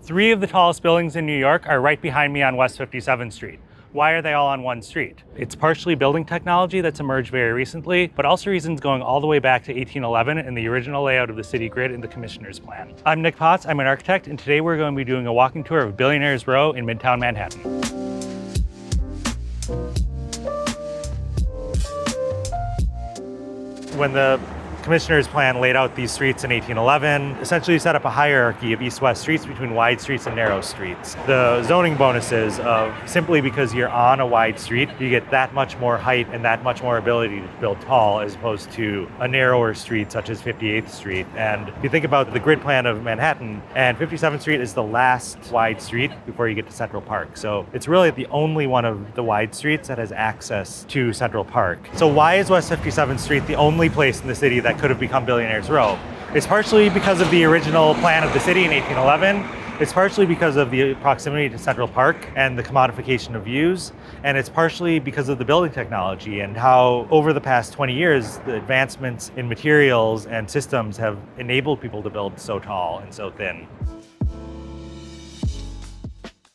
Three of the tallest buildings in New York are right behind me on West 57th Street. Why are they all on one street? It's partially building technology that's emerged very recently, but also reasons going all the way back to 1811 and the original layout of the city grid in the Commissioner's Plan. I'm Nick Potts, I'm an architect, and today we're going to be doing a walking tour of Billionaires Row in Midtown Manhattan. When the Commissioner's Plan laid out these streets in 1811, essentially set up a hierarchy of east-west streets between wide streets and narrow streets. The zoning bonuses of simply because you're on a wide street, you get that much more height and that much more ability to build tall as opposed to a narrower street such as 58th Street. And if you think about the grid plan of Manhattan, and 57th Street is the last wide street before you get to Central Park. So it's really the only one of the wide streets that has access to Central Park. So why is West 57th Street the only place in the city that could have become Billionaires Row? It's partially because of the original plan of the city in 1811. It's partially because of the proximity to Central Park and the commodification of views. And it's partially because of the building technology and how over the past 20 years, the advancements in materials and systems have enabled people to build so tall and so thin.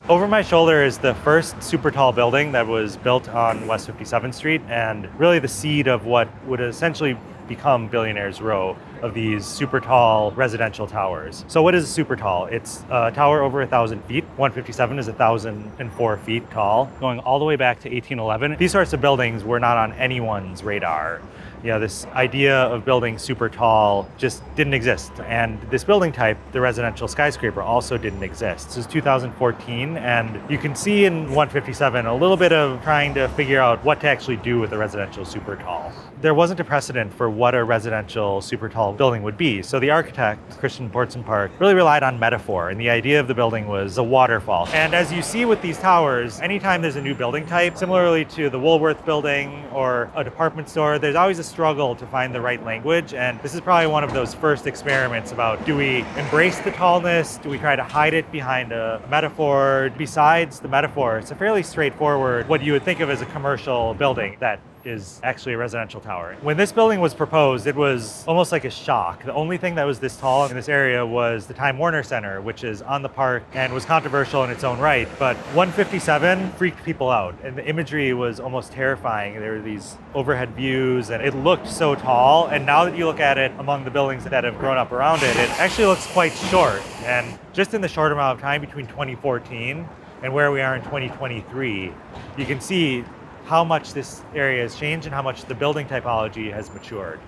Over my shoulder is the first super tall building that was built on West 57th Street, and really the seed of what would essentially become Billionaires Row of these super tall residential towers. So what is super tall? It's a tower over 1,000 feet. 157 is 1,004 feet tall, going all the way back to 1811. These sorts of buildings were not on anyone's radar. You know, this idea of building super tall just didn't exist. And this building type, the residential skyscraper, also didn't exist. This is 2014, and you can see in 157 a little bit of trying to figure out what to actually do with a residential super tall. There wasn't a precedent for what a residential super tall building would be. So the architect, Tristen really relied on metaphor, and the idea of the building was a waterfall. And as you see with these towers, anytime there's a new building type, similarly to the Woolworth building or a department store, there's always a struggle to find the right language. And this is probably one of those first experiments about, do we embrace the tallness? Do we try to hide it behind a metaphor? Besides the metaphor, it's a fairly straightforward, what you would think of as a commercial building that is actually a residential tower. When this building was proposed, it was almost like a shock. The only thing that was this tall in this area was the Time Warner Center, which is on the park and was controversial in its own right. But 157 freaked people out, and the imagery was almost terrifying. There were these overhead views, and it looked so tall. And now that you look at it among the buildings that have grown up around it, it actually looks quite short. And just in the short amount of time between 2014 and where we are in 2023, you can see how much this area has changed and how much the building typology has matured.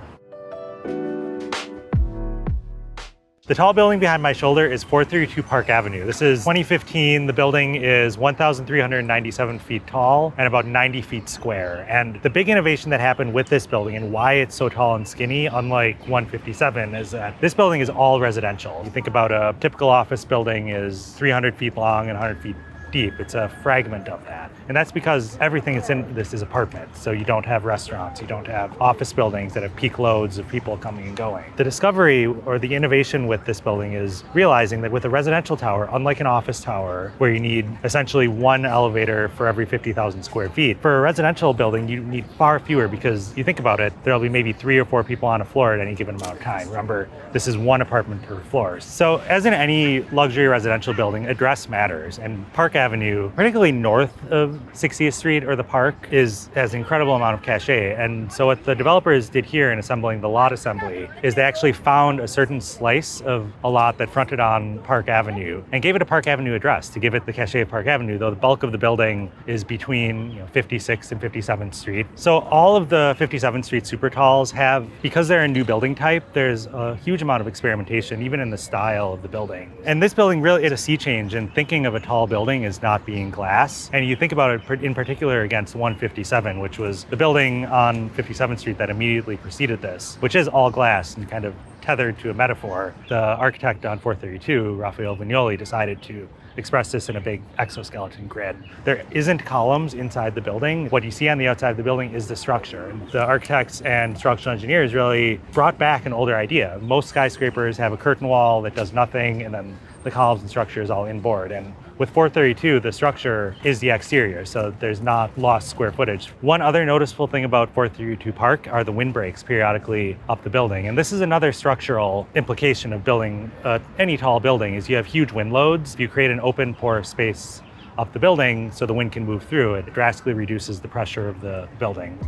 The tall building behind my shoulder is 432 Park Avenue. This is 2015. The building is 1,397 feet tall and about 90 feet square. And the big innovation that happened with this building and why it's so tall and skinny, unlike 157, is that this building is all residential. You think about a typical office building is 300 feet long and 100 feet deep. It's a fragment of that. And that's because everything that's in this is apartments. So you don't have restaurants, you don't have office buildings that have peak loads of people coming and going. The discovery or the innovation with this building is realizing that with a residential tower, unlike an office tower where you need essentially one elevator for every 50,000 square feet, for a residential building you need far fewer, because you think about it, there'll be maybe 3 or 4 people on a floor at any given amount of time. Remember, this is one apartment per floor. So as in any luxury residential building, address matters, and Park Avenue, particularly north of 60th Street or the Park, has an incredible amount of cachet. And so what the developers did here in assembling the lot assembly is they actually found a certain slice of a lot that fronted on Park Avenue and gave it a Park Avenue address to give it the cachet of Park Avenue, though the bulk of the building is between 56th and 57th Street. So all of the 57th Street super talls have, because they're a new building type, there's a huge amount of experimentation, even in the style of the building. And this building really is a sea change, and thinking of a tall building is not being glass. And you think about it in particular against 157, which was the building on 57th Street that immediately preceded this, which is all glass and kind of tethered to a metaphor. The architect on 432, Raphael Vignoli, decided to express this in a big exoskeleton grid. There isn't columns inside the building. What you see on the outside of the building is the structure. And the architects and structural engineers really brought back an older idea. Most skyscrapers have a curtain wall that does nothing, and then the columns and structure is all inboard. And with 432, the structure is the exterior, so there's not lost square footage. One other noticeable thing about 432 Park are the windbreaks periodically up the building. And this is another struggle structural implication of building any tall building is you have huge wind loads. If you create an open porous space up the building so the wind can move through, it drastically reduces the pressure of the building.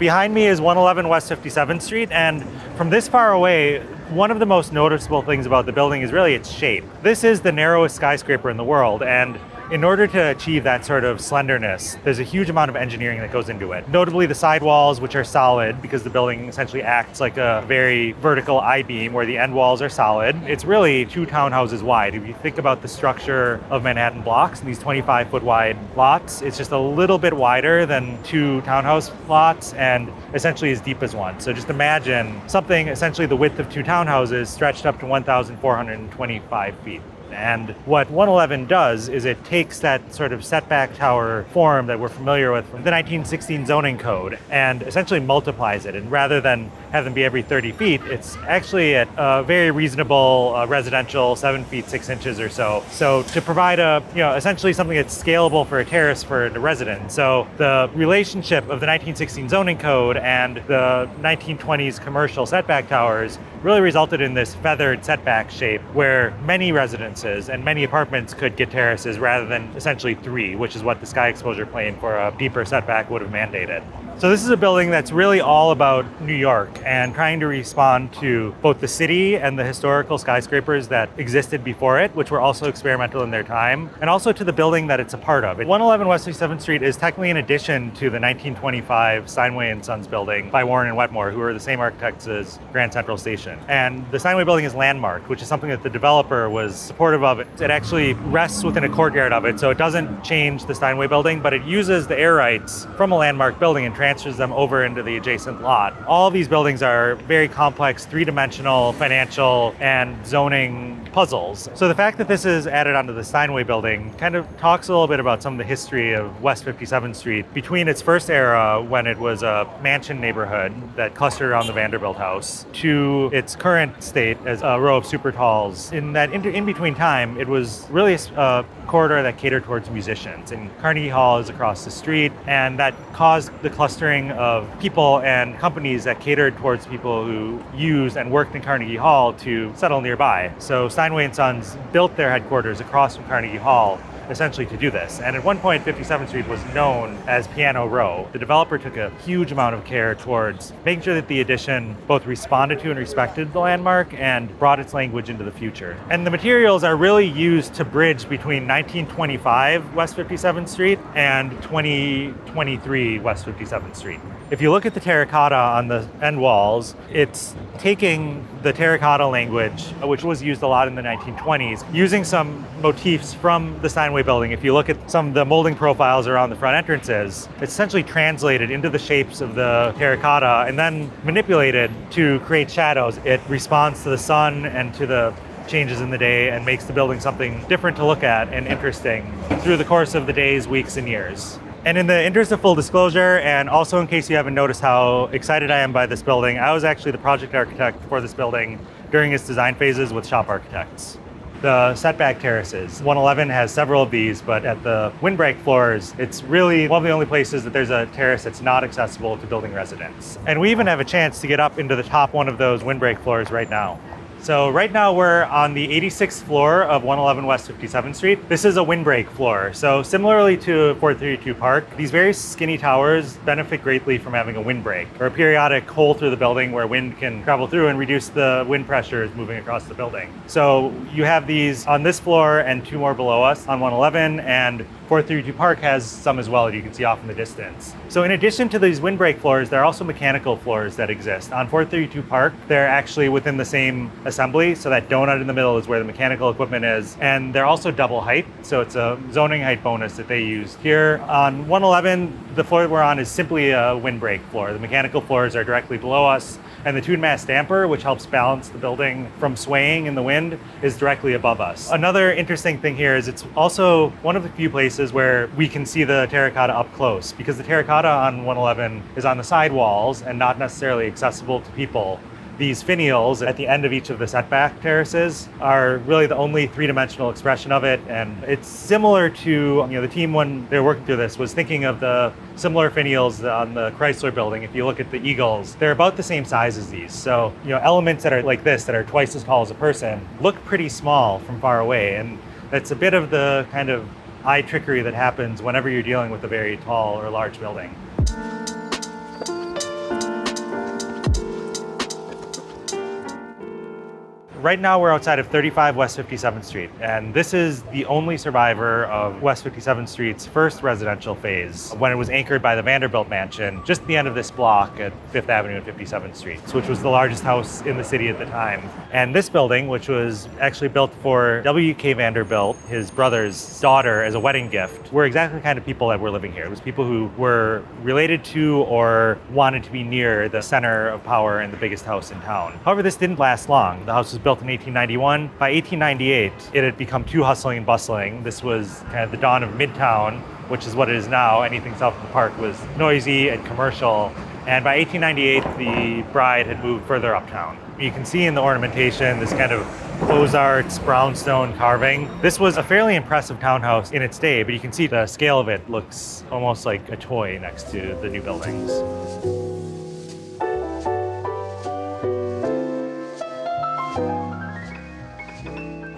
Behind me is 111 West 57th Street, and from this far away, one of the most noticeable things about the building is really its shape. This is the narrowest skyscraper in the world, and in order to achieve that sort of slenderness, there's a huge amount of engineering that goes into it. Notably the sidewalls, which are solid because the building essentially acts like a very vertical I-beam where the end walls are solid. It's really 2 townhouses wide. If you think about the structure of Manhattan blocks, these 25-foot wide lots, it's just a little bit wider than 2 townhouse lots and essentially as deep as one. So just imagine something essentially the width of 2 townhouses stretched up to 1,425 feet. And what 111 does is it takes that sort of setback tower form that we're familiar with from the 1916 zoning code and essentially multiplies it. And rather than have them be every 30 feet, it's actually at a very reasonable residential 7 feet 6 inches or so. So to provide essentially something that's scalable for a terrace for the resident. So the relationship of the 1916 zoning code and the 1920s commercial setback towers really resulted in this feathered setback shape where many residences and many apartments could get terraces rather than essentially 3, which is what the sky exposure plane for a deeper setback would have mandated. So this is a building that's really all about New York and trying to respond to both the city and the historical skyscrapers that existed before it, which were also experimental in their time, and also to the building that it's a part of. 111 West 57th Street is technically an addition to the 1925 Steinway and Sons building by Warren and Wetmore, who are the same architects as Grand Central Station. And the Steinway building is landmarked, which is something that the developer was supportive of. It actually rests within a courtyard of it, so it doesn't change the Steinway building, but it uses the air rights from a landmark building and transfers them over into the adjacent lot. All these buildings are very complex, 3-dimensional financial and zoning puzzles. So the fact that this is added onto the Steinway building kind of talks a little bit about some of the history of West 57th Street between its first era, when it was a mansion neighborhood that clustered around the Vanderbilt house, to its current state as a row of supertalls. In that in-between time, it was really a corridor that catered towards musicians, and Carnegie Hall is across the street, and that caused the clustering of people and companies that catered towards people who used and worked in Carnegie Hall to settle nearby. So Steinway and Sons built their headquarters across from Carnegie Hall essentially to do this. And at one point, 57th Street was known as Piano Row. The developer took a huge amount of care towards making sure that the addition both responded to and respected the landmark and brought its language into the future. And the materials are really used to bridge between 1925 West 57th Street and 2023 West 57th Street. If you look at the terracotta on the end walls, it's taking the terracotta language, which was used a lot in the 1920s, using some motifs from the Steinway building. If you look at some of the molding profiles around the front entrances, it's essentially translated into the shapes of the terracotta and then manipulated to create shadows. It responds to the sun and to the changes in the day and makes the building something different to look at and interesting through the course of the days, weeks, and years. And in the interest of full disclosure, and also in case you haven't noticed how excited I am by this building, I was actually the project architect for this building during its design phases with shop architects. The setback terraces, 111 has several of these, but at the windbreak floors, it's really one of the only places that there's a terrace that's not accessible to building residents. And we even have a chance to get up into the top one of those windbreak floors right now. So right now we're on the 86th floor of 111 West 57th Street. This is a windbreak floor. So similarly to 432 Park, these very skinny towers benefit greatly from having a windbreak, or a periodic hole through the building where wind can travel through and reduce the wind pressures moving across the building. So you have these on this floor and 2 more below us on 111, and 432 Park has some as well that you can see off in the distance. So in addition to these windbreak floors, there are also mechanical floors that exist. On 432 Park, they're actually within the same assembly, so that donut in the middle is where the mechanical equipment is, and they're also double height, so it's a zoning height bonus that they use. Here on 111, the floor that we're on is simply a windbreak floor. The mechanical floors are directly below us, and the tuned mass damper, which helps balance the building from swaying in the wind, is directly above us. Another interesting thing here is it's also one of the few places where we can see the terracotta up close, because the terracotta on 111 is on the side walls and not necessarily accessible to people These finials at the end of each of the setback terraces are really the only three-dimensional expression of it. And it's similar to, the team when they were working through this was thinking of the similar finials on the Chrysler building. If you look at the Eagles, they're about the same size as these. So, elements that are like this, that are twice as tall as a person, look pretty small from far away. And that's a bit of the kind of eye trickery that happens whenever you're dealing with a very tall or large building. Right now we're outside of 35 West 57th Street, and this is the only survivor of West 57th Street's first residential phase, when it was anchored by the Vanderbilt mansion just at the end of this block at 5th Avenue and 57th Street, which was the largest house in the city at the time. And this building, which was actually built for W.K. Vanderbilt, his brother's daughter, as a wedding gift, were exactly the kind of people that were living here. It was people who were related to or wanted to be near the center of power and the biggest house in town. However, this didn't last long. The house was built in 1891. By 1898, it had become too hustling and bustling. This was kind of the dawn of Midtown, which is what it is now. Anything south of the park was noisy and commercial. And by 1898, the bride had moved further uptown. You can see in the ornamentation this kind of Beaux-Arts brownstone carving. This was a fairly impressive townhouse in its day, but you can see the scale of it looks almost like a toy next to the new buildings.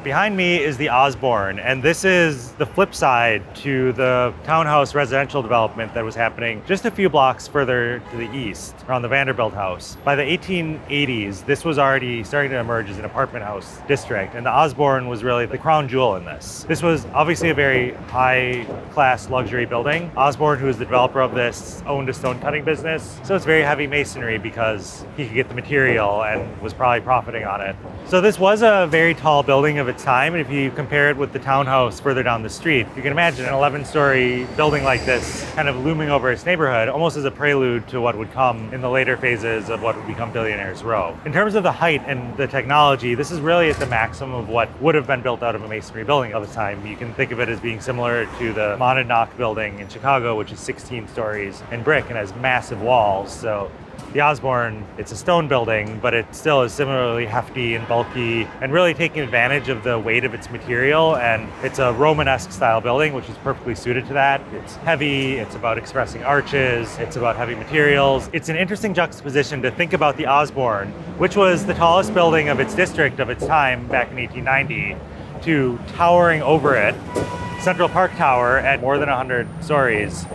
Behind me is the Osborne, and this is the flip side to the townhouse residential development that was happening just a few blocks further to the east, around the Vanderbilt house. By the 1880s, this was already starting to emerge as an apartment house district, and the Osborne was really the crown jewel in this. This was obviously a very high-class luxury building. Osborne, who is the developer of this, owned a stone cutting business, so it's very heavy masonry because he could get the material and was probably profiting on it. So this was a very tall building of its time, and if you compare it with the townhouse further down the street, you can imagine an 11-story building like this kind of looming over its neighborhood, almost as a prelude to what would come in the later phases of what would become Billionaires Row. In terms of the height and the technology, this is really at the maximum of what would have been built out of a masonry building of the time. You can think of it as being similar to the Monadnock building in Chicago, which is 16 stories in brick and has massive walls. So the Osborne, it's a stone building, but it still is similarly hefty and bulky and really taking advantage of the weight of its material. And it's a Romanesque style building, which is perfectly suited to that. It's heavy, it's about expressing arches, it's about heavy materials. It's an interesting juxtaposition to think about the Osborne, which was the tallest building of its district of its time back in 1890, to towering over it, Central Park Tower at more than 100 stories.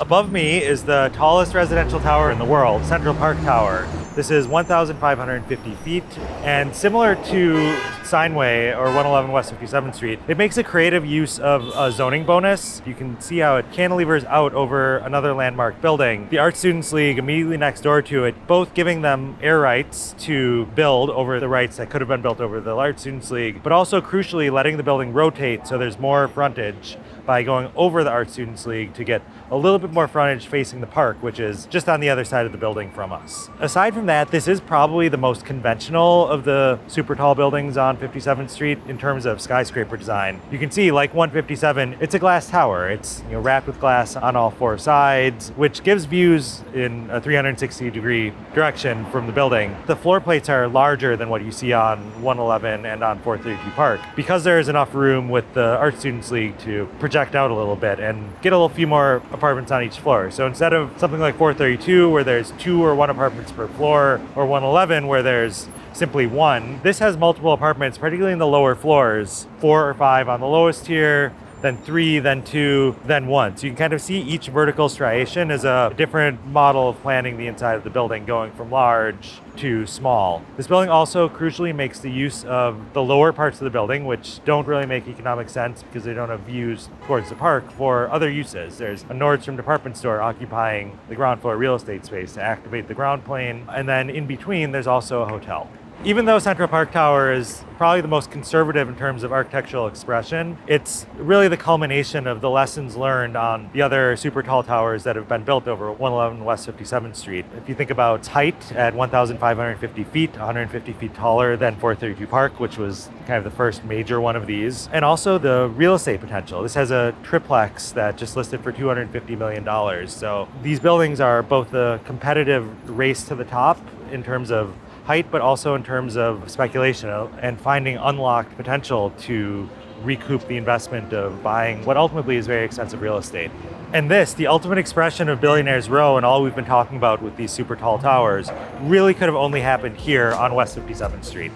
Above me is the tallest residential tower in the world, Central Park Tower. This is 1,550 feet, and similar to Steinway or 111 West 57th Street, it makes a creative use of a zoning bonus. You can see how it cantilevers out over another landmark building, the Art Students League immediately next door to it, both giving them air rights to build over the rights that could have been built over the Art Students League, but also crucially letting the building rotate so there's more frontage by going over the Art Students League to get a little bit more frontage facing the park, which is just on the other side of the building from us. Aside from that, this is probably the most conventional of the super tall buildings on 57th Street in terms of skyscraper design. You can see, like 157, it's a glass tower. It's wrapped with glass on all four sides, which gives views in a 360-degree direction from the building. The floor plates are larger than what you see on 111 and on 432 Park, because there is enough room with the Art Students League to project out a little bit and get a little few more apartments on each floor. So instead of something like 432 where there's 2 or 1 apartments per floor, or 111 where there's simply 1, this has multiple apartments, particularly in the lower floors, 4 or 5 on the lowest tier, then 3, then 2, then 1. So you can kind of see each vertical striation as a different model of planning the inside of the building, going from large to small. This building also crucially makes the use of the lower parts of the building, which don't really make economic sense because they don't have views towards the park, for other uses. There's a Nordstrom department store occupying the ground floor real estate space to activate the ground plane, and then in between there's also a hotel. Even though Central Park Tower is probably the most conservative in terms of architectural expression, it's really the culmination of the lessons learned on the other super tall towers that have been built over 111 West 57th Street. If you think about its height at 1,550 feet, 150 feet taller than 432 Park, which was kind of the first major one of these, and also the real estate potential. This has a triplex that just listed for $250 million. So these buildings are both a competitive race to the top in terms of height, but also in terms of speculation and finding unlocked potential to recoup the investment of buying what ultimately is very expensive real estate. And this, the ultimate expression of Billionaires Row and all we've been talking about with these super tall towers, really could have only happened here on West 57th Street.